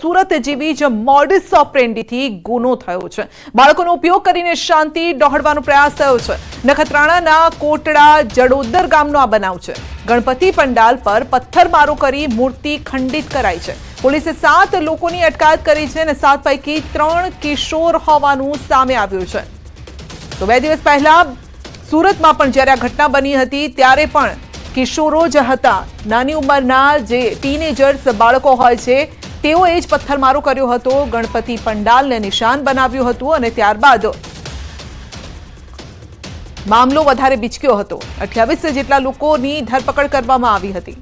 સુરત જેવી જ મોડસ ઓપરેન્ડીથી ગુનો થયો છે। બાળકોનો ઉપયોગ કરીને શાંતિ ડહોળવાનો પ્રયાસ થયો છે। નખત્રાણાના કોટડા જડોદર ગામનો આ બનાવ છે। ગણપતિ પંડાલ પર પથ્થરમારો કરી મૂર્તિ ખંડિત કરાઈ છે। પોલીસે 7 લોકોની અટકાયત કરી છે અને 7 પૈકી 3 કિશોર હોવાનું સામે આવ્યું છે। તો 2 દિવસ પહેલા સુરતમાં પણ જ્યારે આ ઘટના બની હતી ત્યારે પણ કિશોરો જ હતા। નાની ઉંમરના જે ટીનેજર્સ બાળકો હોય છે તેઓએ જ પથ્થરમારો કર્યો હતો, ગણપતિ પંડાલને નિશાન બનાવ્યું હતું અને ત્યારબાદ મામલો વધારે બીચક્યો હતો। 28 જેટલા લોકોની ધરપકડ કરવામાં આવી હતી।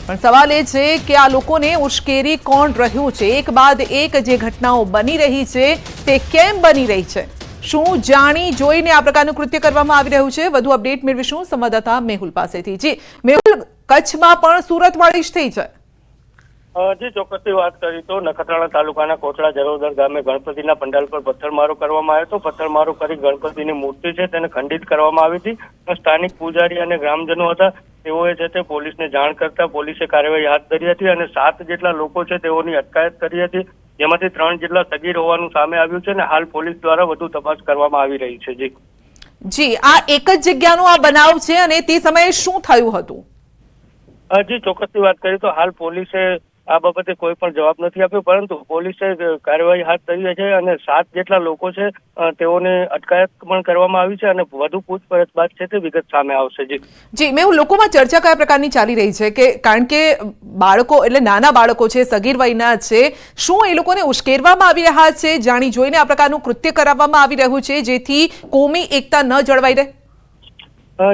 પણ સવાલ એ છે કે આ લોકોને ઉશ્કેરી કોણ રહ્યું છે? એક બાદ એક જે ઘટનાઓ બની રહી છે તે કેમ બની રહી છે? શું જાણી જોઈને આ પ્રકારનું કૃત્ય કરવામાં આવી રહ્યું છે? વધુ અપડેટ મેળવીશું સંવાદદાતા મેહુલ પાસેથી। જી મેહુલ, કચ્છમાં પણ સુરતવાળી જ થઈ છે? જી ચોક્કસથી વાત કરી તો નખત્રાણા તાલુકાના કોટડા જરોદર ગામે ગણપતિના પંડાલ પર પથ્થરમારો કરવામાં આવ્યો હતો। પથ્થરમારો કરી ગણપતિની મૂર્તિ છે તેને ખંડિત કરવામાં આવી હતી। સ્થાનિક પૂજારી અને ગ્રામજનો હતા તેઓએ છે તે પોલીસને જાણ કરતા પોલીસે કાર્યવાહી હાથ ધરી હતી અને 7 જેટલા લોકો છે તેઓની અટકાયત કરી હતી, જેમાંથી 3 જેટલા સગીર હોવાનું સામે આવ્યું છે અને હાલ પોલીસ દ્વારા વધુ તપાસ કરવામાં આવી રહી છે। જી આ એક જ જગ્યાનો આ બનાવ છે અને તે સમયે શું થયું હતું? જી ચોક્કસથી વાત કરીએ તો હાલ પોલીસે આ બાબતે કોઈ પણ જવાબ નથી આપ્યો, પરંતુ પોલીસે કાર્યવાહી હાથ ધરી છે અને 7 જેટલા લોકો છે તેઓને અટકાયત પણ કરવામાં આવી છે અને વધુ પૂછપરછ બાદ છે તે વિગત સામે આવશે। જી મેં લોકોમાં ચર્ચા કયા પ્રકારની ચાલી રહી છે કે કારણ કે બાળકો એટલે નાના બાળકો છે, સગીર વયના છે, શું એ લોકોને ઉશ્કેરવામાં આવી રહ્યા છે? જાણી જોઈને આ પ્રકારનું કૃત્ય કરાવવામાં આવી રહ્યું છે જેથી કોમી એકતા ન જળવાઈ રહે?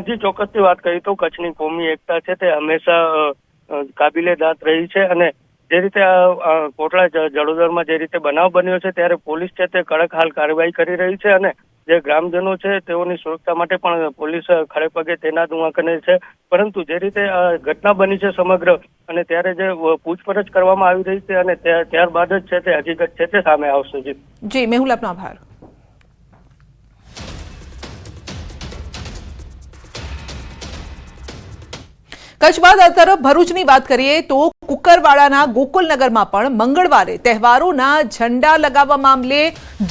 જી ચોક્કસથી વાત કરીએ તો કચ્છની કોમી એકતા છે તે હંમેશા કાબિલે દાંત રહી છે અને જે રીતે કોટડા જડોદરમાં જે રીતે બનાવ બન્યો છે ત્યારે પોલીસ છે તે કડક હાલ કાર્યવાહી કરી રહી છે અને જે ગ્રામજનો છે તેઓની સુરક્ષા માટે પણ પોલીસ ખડે પગે તૈનાત કરે છે। પરંતુ જે રીતે ઘટના બની છે સમગ્ર અને ત્યારે જે પૂછપરછ કરવામાં આવી રહી છે અને ત્યારબાદ જ છે તે હકીકત છે તે સામે આવશે। જી મેહુલ, આપનો આભાર। કચ્છ બાદ આ તરફ ભરૂચની વાત કરીએ તો કુકરવાડાના ગોકુલનગરમાં પણ મંગળવારે તહેવારોના ઝંડા લગાવવા મામલે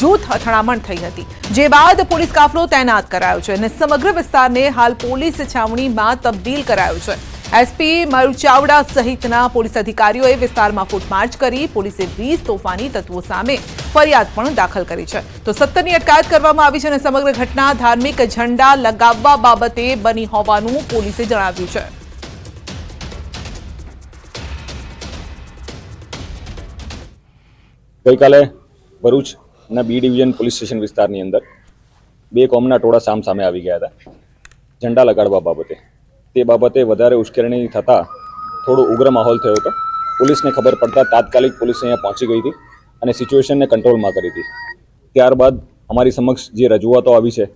જૂથ અથડામણ થઈ હતી, જે બાદ પોલીસ કાફલો તૈનાત કરાયો છે અને સમગ્ર વિસ્તારને હાલ પોલીસ છાવણીમાં તબદીલ કરાયો છે। એસપી મયુર ચાવડા સહિતના પોલીસ અધિકારીઓએ વિસ્તારમાં ફૂટમાર્ચ કરી પોલીસે 20 તોફાની તત્વો સામે ફરિયાદ પણ દાખલ કરી છે। તો 17ની અટકાયત કરવામાં આવી છે અને સમગ્ર ઘટના ધાર્મિક ઝંડા લગાવવા બાબતે બની હોવાનું પોલીસે જણાવ્યું છે। ગઈકાલે ભરૂચના બી ડિવિઝન પોલીસ સ્ટેશન વિસ્તારની અંદર 2 કોમના ટોળા સામે આવી ગયા હતા ઝંડા લગાડવા બાબતે। તે બાબતે વધારે ઉશ્કેરણી થતાં થોડો ઉગ્ર માહોલ થયો હતો। પોલીસને ખબર પડતા તાત્કાલિક પોલીસ અહીંયા પહોંચી ગઈ હતી અને સિચ્યુએશનને કંટ્રોલમાં કરી હતી। ત્યારબાદ અમારી સમક્ષ જે રજૂઆતો આવી છે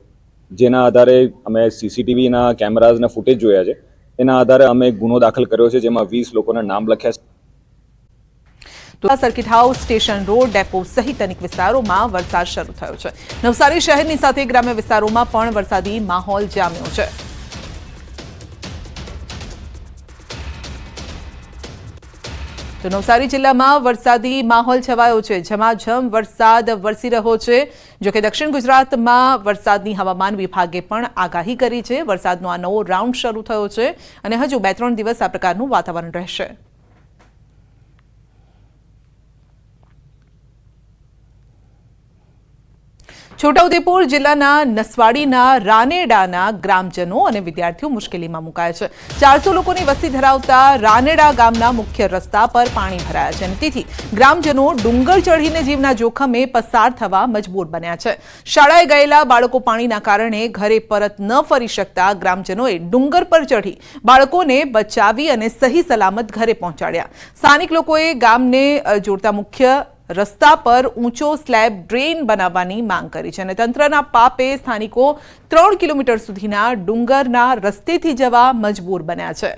જેના આધારે અમે સીસીટીવીના કેમેરાઝના ફૂટેજ જોયા છે, તેના આધારે અમે ગુનો દાખલ કર્યો છે જેમાં 20 લોકોના નામ લખ્યા છે। Circuit house, station road, depot સહિત અનેક વિસ્તારોમાં વરસાદ શરૂ થયો છે। નવસારી શહેરની સાથે ગ્રામ્ય વિસ્તારોમાં પણ વરસાદી માહોલ જામ્યો છે। તો નવસારી જિલ્લામાં વરસાદી માહોલ છવાયો છે, ઝમાઝમ વરસાદ વરસી રહ્યો છે। જોકે દક્ષિણ ગુજરાતમાં વરસાદની હવામાન વિભાગે પણ આગાહી કરી છે। વરસાદનો આ નવો રાઉન્ડ શરૂ થયો છે અને હજુ 2-3 દિવસ આ પ્રકારનું વાતાવરણ રહેશે। છોટાઉદેપુર જિલ્લાના નસવાડીના રાનેડાના ગ્રામજનો અને વિદ્યાર્થીઓ મુશ્કેલીમાં મુકાયા છે। 400 લોકોની વસ્તી ધરાવતા રાનેડા ગામના મુખ્ય રસ્તા પર પાણી ભરાયા છે અને તેથી ગ્રામજનો ડુંગર ચઢીને જીવના જોખમે પસાર થવા મજબૂર બન્યા છે। શાળાએ ગયેલા બાળકો પાણીના કારણે ઘરે પરત ન ફરી શકતા ગ્રામજનોએ ડુંગર પર ચઢી બાળકોને બચાવી અને સહી સલામત ઘરે પહોંચાડ્યા। સ્થાનિક લોકોએ ગામને જોડતા મુખ્ય રસ્તા પર ઊંચો સ્લેબ ડ્રેન બનાવવાની માંગ કરી છે અને તંત્રના પાપે સ્થાનિકો 3 કિલોમીટર સુધીના ડુંગરના રસ્તેથી જવા મજબૂર બન્યા છે।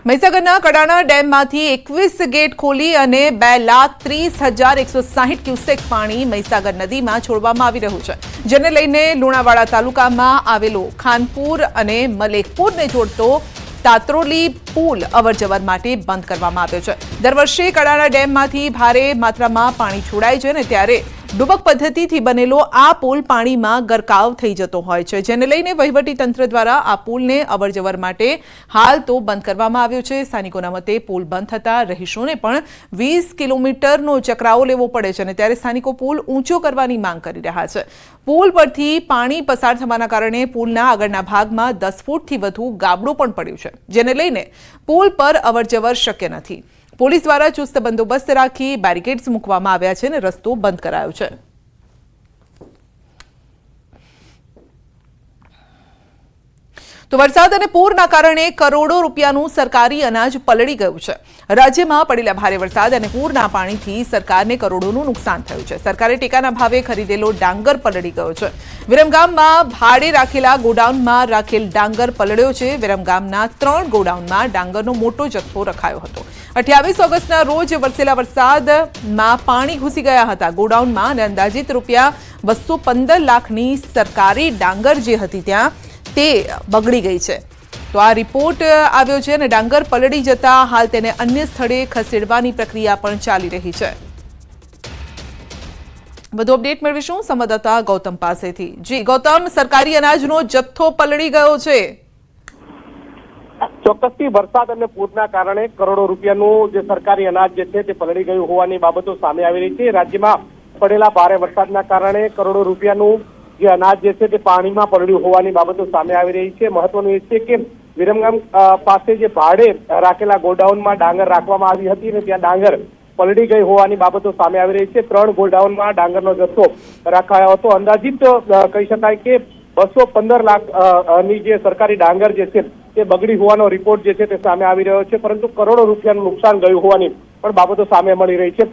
મહીસાગરના કડાણા ડેમમાંથી 21 ગેટ ખોલી અને 2,30,160 ક્યુસેક પાણી મહીસાગર નદીમાં છોડવામાં આવી રહ્યું છે, જેને લઈને લુણાવાડા તાલુકામાં આવેલો ખાનપુર અને મલેકપુરને જોડતો તાત્રોલી પુલ અવરજવર માટે બંધ કરવામાં આવ્યો છે. દર વર્ષે કડાણા ડેમમાંથી ભારે માત્રામાં પાણી છોડાય છે ને ત્યારે ડુબક પદ્ધતિથી બનેલો આ પુલ પાણીમાં ગરકાવ થઈ જતો હોય છે, જેને લઈને વહીવટી તંત્ર દ્વારા આ પુલને અવરજવર માટે હાલ તો બંધ કરવામાં આવ્યો છે. સ્થાનિકોના મતે પુલ બંધ થતા રહીશોને પણ 20 કિલોમીટરનો ચકરાવો લેવો પડે છે અને ત્યારે સ્થાનિકો પુલ ઊંચો કરવાની માંગ કરી રહ્યા છે. પુલ પરથી પાણી પસાર થવાના કારણે પુલના આગળના ભાગમાં 10 ફૂટથી વધુ ગાબડું પણ પડ્યું છે, જેને લઈને પુલ પર અવરજવર શક્ય નથી. પોલીસ દ્વારા ચુસ્ત બંદોબસ્ત રાખી બેરિકેડ્સ મૂકવામાં આવ્યા છે અને રસ્તો બંધ કરાયો છે. તો વરસાદ અને પૂરના કારણે કરોડો રૂપિયાનું સરકારી અનાજ પલળી ગયું છે. રાજ્યમાં પડેલા ભારે વરસાદ અને પૂરના પાણીથી સરકારને કરોડોનું નુકસાન થયું છે. સરકારે ટેકાના ભાવે ખરીદેલો ડાંગર પલળી ગયો છે. વિરમગામમાં ભાડે રાખેલા ગોડાઉનમાં રાખેલ ડાંગર પલળ્યો છે. વિરમગામના 3 ગોડાઉનમાં ડાંગરનો મોટો જથ્થો રખાયો હતો. 28 ઓગસ્ટના રોજ વરસેલા વરસાદમાં પાણી ઘૂસી ગયા હતા ગોડાઉનમાં અને અંદાજિત રૂપિયા 215 લાખની સરકારી ડાંગર જે હતી ત્યાં તે બગડી ગઈ છે. તો આ રિપોર્ટ આવ્યો છે અને ડાંગર પલળી જતા હાલ તેને અન્ય સ્થળે ખસેડવાની પ્રક્રિયા પણ ચાલી રહી છે. વધુ અપડેટ મેળવીશું સંવાદદાતા ગૌતમ પાસેથી. જી ગૌતમ, સરકારી અનાજનો જથ્થો પલળી ગયો છે. ચોક્કસથી વરસાદ અને પૂરના કારણે કરોડો રૂપિયાનું જે સરકારી અનાજ જે છે તે પલળી ગયું હોવાની બાબતો સામે આવી રહી છે. રાજ્યમાં પડેલા ભારે વરસાદના કારણે કરોડો રૂપિયાનું જે અનાજ જે છે તે પાણીમાં પલળ્યું હોવાની બાબતો સામે આવી રહી છે. મહત્વનું એ છે કે વિરમગામ પાસે જે ભાડે રાખેલા ગોડાઉનમાં ડાંગર રાખવામાં આવી હતી અને ત્યાં ડાંગર પલળી ગઈ હોવાની બાબતો સામે આવી રહી છે. 3 ગોડાઉનમાં ડાંગરનો જથ્થો રાખાયો હતો. અંદાજિત કહી શકાય કે 215 લાખની જે સરકારી ડાંગર જે છે તે બગડી હોવાનો રિપોર્ટ જે છે તે સામે આવી રહ્યો છે, પરંતુ કરોડો રૂપિયાનું નુકસાન ગયું હોવાની પણ બાબતો સામે મળી રહી છે.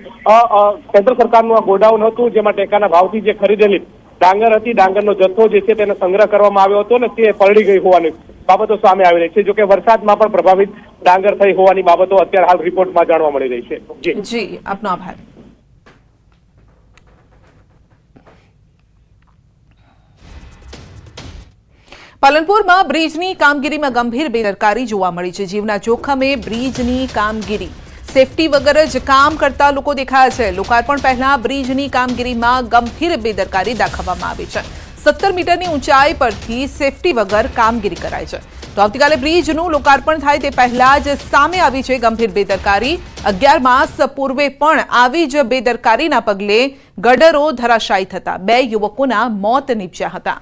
કેન્દ્ર સરકારનું આ ગોડાઉન હતું જેમાં ટેકાના ભાવથી જે ખરીદેલી ડાંગર હતી, ડાંગરનો જથ્થો જે છે તેને સંગ્રહ કરવામાં આવ્યો હતો ને તે પલળી ગઈ હોવાની બાબતો સામે આવી રહી છે. જોકે વરસાદમાં પણ પ્રભાવિત ડાંગર થઈ હોવાની બાબતો અત્યારે હાલ રિપોર્ટમાં જાણવા મળી રહી છે. જી આપનો આભાર. પાલનપુરમાં બ્રિજની કામગીરીમાં ગંભીર બેદરકારી જોવા મળી છે. જીવના જોખમે બ્રિજની કામગીરી, સેફટી વગર જ કામ કરતા લોકો દેખાયા છે. લોકાર્પણ પહેલા બ્રિજની કામગીરીમાં ગંભીર બેદરકારી દાખવવામાં આવી છે. 17 મીટરની ઊંચાઈ પરથી સેફટી વગર કામગીરી કરાય છે. તો આવતીકાલે બ્રિજનું લોકાર્પણ થાય તે પહેલા જ સામે આવી છે ગંભીર બેદરકારી. 11 માસ પૂર્વે પણ આવી જ બેદરકારીના પગલે ગડરો ધરાશાયી થતા 2 યુવકોના મોત નીપજ્યા હતા.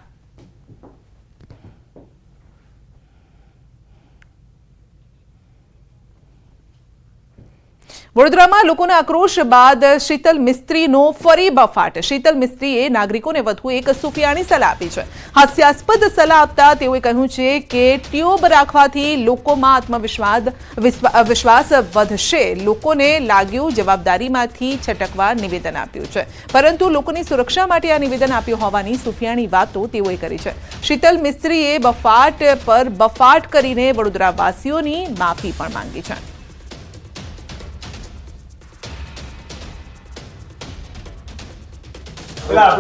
વડોદરામાં લોકોના આક્રોશ બાદ શીતલ મિસ્ત્રીનો ફરી બફાટ. શીતલ મિસ્ત્રીએ નાગરિકોને વધુ એક સુફિયાણી સલાહ આપી છે. હાસ્યાસ્પદ સલાહ આપતા તેઓએ કહ્યું છે કે ટ્યુબ રાખવાથી લોકોમાં વિશ્વાસ વધશે. લોકોને લાગ્યું જવાબદારીમાંથી છટકવા નિવેદન આપ્યું છે, પરંતુ લોકોની સુરક્ષા માટે આ નિવેદન આપ્યું હોવાની સુફિયાણી વાતો તેઓએ કરી છે. શીતલ મિસ્ત્રીએ બફાટ પર બફાટ કરીને વડોદરાવાસીઓની માફી પણ માંગી છે.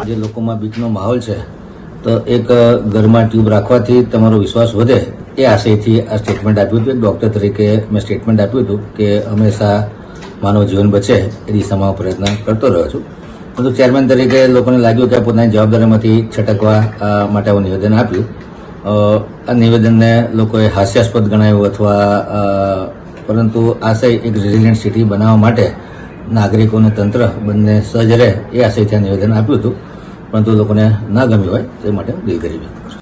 જે લોકોમાં બીકનો માહોલ છે તો એક ઘરમાં ટ્યુબ રાખવાથી તમારો વિશ્વાસ વધે એ આશયથી આ સ્ટેટમેન્ટ આપ્યું હતું. એક ડૉક્ટર તરીકે મેં સ્ટેટમેન્ટ આપ્યું હતું કે હંમેશા માનવ જીવન બચે એ દિશામાં પ્રયત્ન કરતો રહ્યો છું. પરંતુ ચેરમેન તરીકે લોકોને લાગ્યું કે પોતાની જવાબદારીમાંથી છટકવા માટે આવું નિવેદન આપ્યું. આ નિવેદનને લોકોએ હાસ્યાસ્પદ ગણાવ્યું અથવા પરંતુ આશય એક રેઝિલિયન્ટ સિટી બનાવવા માટે નાગરિકો અને તંત્ર બંને સજ્જ રહે એ આશયથી નિવેદન આપ્યું હતું, પરંતુ લોકોને ના ગમ્યું હોય તે માટે દિલગીરી વ્યક્ત કરું.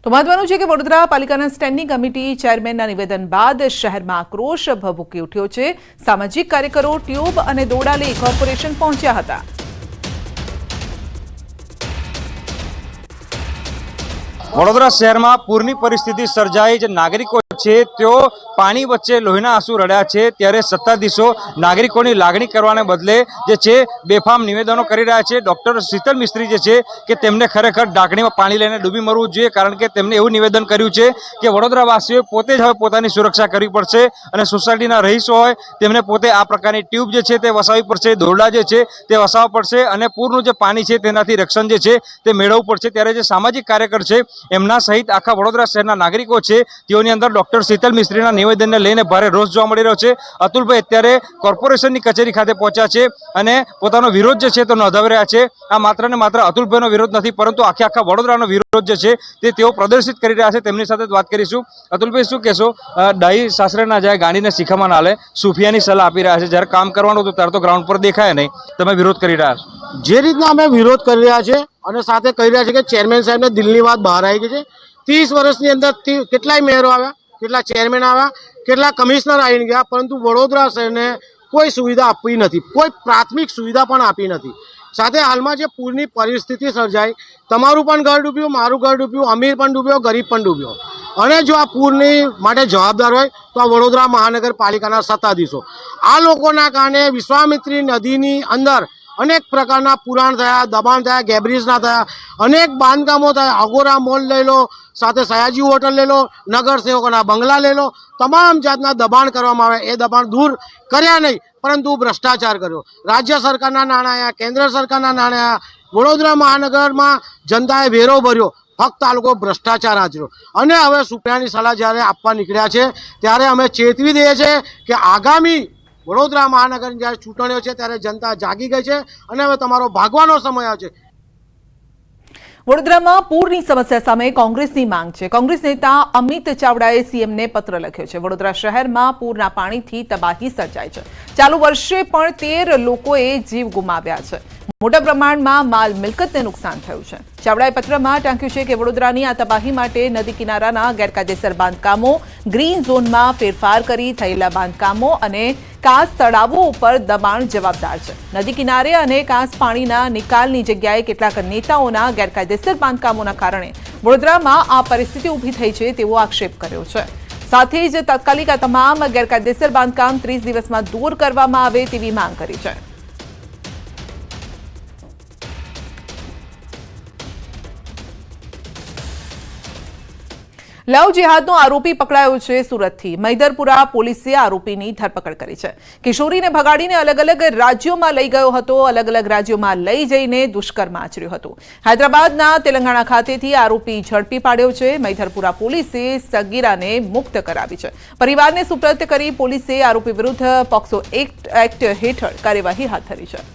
તો મહત્વનું છે કે વડોદરા પાલિકાના સ્ટેન્ડિંગ કમિટી ચેરમેનના નિવેદન બાદ શહેરમાં આક્રોશ ભભૂકી ઉઠ્યો છે. સામાજિક કાર્યકરો ટ્યુબ અને દોરડા લઈ કોર્પોરેશન પહોંચ્યા હતા. વડોદરા શહેરમાં પૂરની પરિસ્થિતિ સર્જાઈ, જે નાગરિકો છે તેઓ પાણી વચ્ચે લોહીના આંસુ રડ્યા છે, ત્યારે સત્તાધીશો નાગરિકોની લાગણી કરવાને બદલે જે છે બેફામ નિવેદનો કરી રહ્યા છે. ડોક્ટર શીતલ મિસ્ત્રી જે છે કે તેમને ખરેખર ઢાંકણીમાં પાણી લઈને ડૂબી મરવું જોઈએ, કારણ કે તેમને એવું નિવેદન કર્યું છે કે વડોદરાવાસીઓએ પોતે જ હવે પોતાની સુરક્ષા કરવી પડશે અને સોસાયટીના રહીશો હોય તેમને પોતે આ પ્રકારની ટ્યુબ જે છે તે વસાવવી પડશે, દોરડા જે છે તે વસાવવા પડશે અને પૂરનું જે પાણી છે તેનાથી રક્ષણ જે છે તે મેળવવું પડશે. ત્યારે જે સામાજિક કાર્યકર છે એમના સહિત આખા વડોદરા શહેરના નાગરિકો છે તેઓની અંદર ડોક્ટર શીતલ મિસ્ત્રીના નિવેદનને લઈને ભારે રોષ જોવા મળી રહ્યો છે. અતુલભાઈ અત્યારે કોર્પોરેશનની કચેરી ખાતે પહોંચ્યા છે અને પોતાનો વિરોધ જે છે તે નોંધાવી રહ્યા છે. આ માત્ર ને માત્ર અતુલભાઈનો વિરોધ નથી, પરંતુ આખા વડોદરાનો વિરોધ જે છે તે તેઓ પ્રદર્શિત કરી રહ્યા છે. તેમની સાથે વાત કરીશું. અતુલભાઈ, શું કહેશો? ડાહી સાસરે ના જાય, ગાડીને શીખામાં ના લે, સુફિયાની સલાહ આપી રહ્યા છે. જ્યારે કામ કરવાનું હતું ત્યારે તો ગ્રાઉન્ડ પર દેખાય નહીં, તમે વિરોધ કરી રહ્યા છો. જે રીતના અમે વિરોધ કરી રહ્યા છે અને સાથે કહી રહ્યા છે કે ચેરમેન સાહેબને દિલની વાત બહાર આવી ગઈ છે. 30 વર્ષની અંદર કેટલાય મેયરો આવ્યા, કેટલા ચેરમેન આવ્યા, કેટલા કમિશનર આવીને ગયા, પરંતુ વડોદરા શહેરને કોઈ સુવિધા આપી નથી, કોઈ પ્રાથમિક સુવિધા પણ આપી નથી. સાથે હાલમાં જે પૂરની પરિસ્થિતિ સર્જાઈ, તમારું પણ ઘર ડૂબ્યું, મારું ઘર ડૂબ્યું, અમીર પણ ડૂબ્યો, ગરીબ પણ ડૂબ્યો. અને જો આ પૂરની માટે જવાબદાર હોય તો આ વડોદરા મહાનગરપાલિકાના સત્તાધીશો. આ લોકોના કારણે વિશ્વામિત્રી નદીની અંદર અનેક પ્રકારના પુરાણ થયા, દબાણ થયા, ગેબ્રિજના થયા, અનેક બાંધકામો થયા. અગોરા મોલ લઈ લો, સાથે સયાજી હોટલ લઈ લો, નગરસેવકોના બંગલા લઈ લો, તમામ જાતના દબાણ કરવામાં આવે. એ દબાણ દૂર કર્યા નહીં, પરંતુ ભ્રષ્ટાચાર કર્યો. રાજ્ય સરકારના નાણાં આવ્યા, કેન્દ્ર સરકારના નાણાં આવ્યા, વડોદરા મહાનગરમાં જનતાએ વેરો ભર્યો, ફક્ત આ લોકો ભ્રષ્ટાચાર આચર્યો. અને હવે સુપ્રિયાની સલાહ જ્યારે આપવા નીકળ્યા છે ત્યારે અમે ચેતવી દઈએ છીએ કે આગામી વડોદરા મહાનગરની જ્યારે ચૂંટણીઓ છે ત્યારે જનતા જાગી ગઈ છે અને હવે તમારો ભાગવાનો સમય આવ્યો છે. વડોદરામાં પૂરની સમસ્યા સામે કોંગ્રેસની માંગ છે. કોંગ્રેસ નેતા અમિત ચાવડાએ સીએમને પત્ર લખ્યો છે. વડોદરા શહેરમાં પૂરના પાણીથી તબાહી સર્જાઈ છે. ચાલુ વર્ષે પણ 13 લોકોએ જીવ ગુમાવ્યા છે. મોટા પ્રમાણમાં માલ મિલકતને નુકસાન થયું છે. ચાવડાએ પત્રમાં ટાંક્યું છે કે વડોદરાની આ તબાહી માટે નદી કિનારાના ગેરકાયદેસર બાંધકામો, ગ્રીન ઝોનમાં ફેરફાર કરી થયેલા બાંધકામો અને કાંસ તળાવો ઉપર દબાણ જવાબદાર છે. નદી કિનારે અને કાંસ પાણીના નિકાલની જગ્યાએ કેટલાક નેતાઓના ગેરકાયદેસર બાંધકામોના કારણે વડોદરામાં આ પરિસ્થિતિ ઊભી થઈ છે તેવો આક્ષેપ કર્યો છે. સાથે જ તાત્કાલિક આ તમામ ગેરકાયદેસર બાંધકામ 30 દિવસમાં દૂર કરવામાં આવે તેવી માંગ કરી છે. લવ જેહાદનો આરોપી પકડાયો છે સુરતથી. મૈદરપુરા પોલીસે આરોપીની ધરપકડ કરી છે. કિશોરીને ભગાડીને અલગ અલગ રાજ્યોમાં લઈ ગયો હતો. અલગ અલગ રાજ્યોમાં લઈ જઈને દુષ્કર્મ આચર્યું હતું. હૈદરાબાદના તેલંગાણા ખાતેથી આરોપી ઝડપી પાડ્યો છે. મૈદરપુરા પોલીસે સગીરાને મુક્ત કરાવી છે. પરિવારને સુપ્રત કરી પોલીસે આરોપી વિરુદ્ધ પોક્સો એક્ટ હેઠળ કાર્યવાહી હાથ ધરી છે.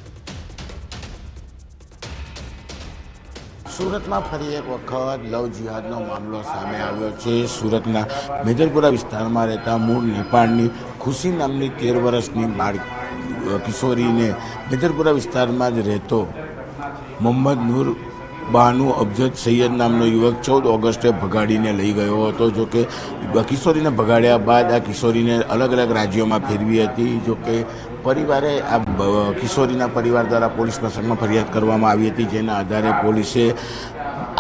સુરતમાં ફરી એક વખત લવ જિહાદનો મામલો સામે આવ્યો છે. સુરતના મેદરપુરા વિસ્તારમાં રહેતા મૂળ નેપાળની ખુશી નામની 13 વર્ષની કિશોરીને મેદરપુરા વિસ્તારમાં જ રહેતો મોહમ્મદ નૂર બાનુ અબજદ સૈયદ નામનો યુવક 14 ઓગસ્ટે ભગાડીને લઈ ગયો હતો. જોકે કિશોરીને ભગાડ્યા બાદ આ કિશોરીને અલગ અલગ રાજ્યોમાં ફેરવી હતી. જોકે પરિવારે આ કિશોરીના પરિવાર દ્વારા પોલીસ મથકમાં ફરિયાદ કરવામાં આવી હતી, જેના આધારે પોલીસે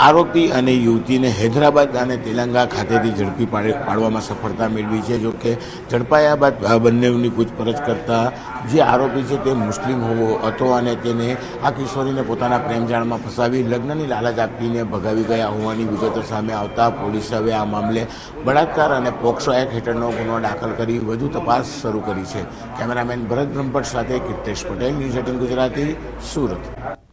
આરોપી અને યુવતીને હૈદરાબાદ અને તેલંગાણા ખાતેથી ઝડપી પાડવામાં સફળતા મેળવી છે. જોકે ઝડપાયા બાદ આ બંનેની પૂછપરછ કરતા જે આરોપી છે તે મુસ્લિમ હતો અને તેને આ કિશોરીને પોતાના પ્રેમજાળમાં ફસાવી લગ્નની લાલચ આપીને ભગાવી ગયા હોવાની વિગતો સામે આવતા પોલીસે હવે આ મામલે બળાત્કાર અને પોક્સો એક્ટ હેઠળનો ગુનો દાખલ કરી વધુ તપાસ શરૂ કરી છે. કેમેરામેન ભરત બ્રહ્મભટ્ટ સાથે કિર્તેશ પટેલ, ન્યૂઝ 18 ગુજરાતી, સુરત.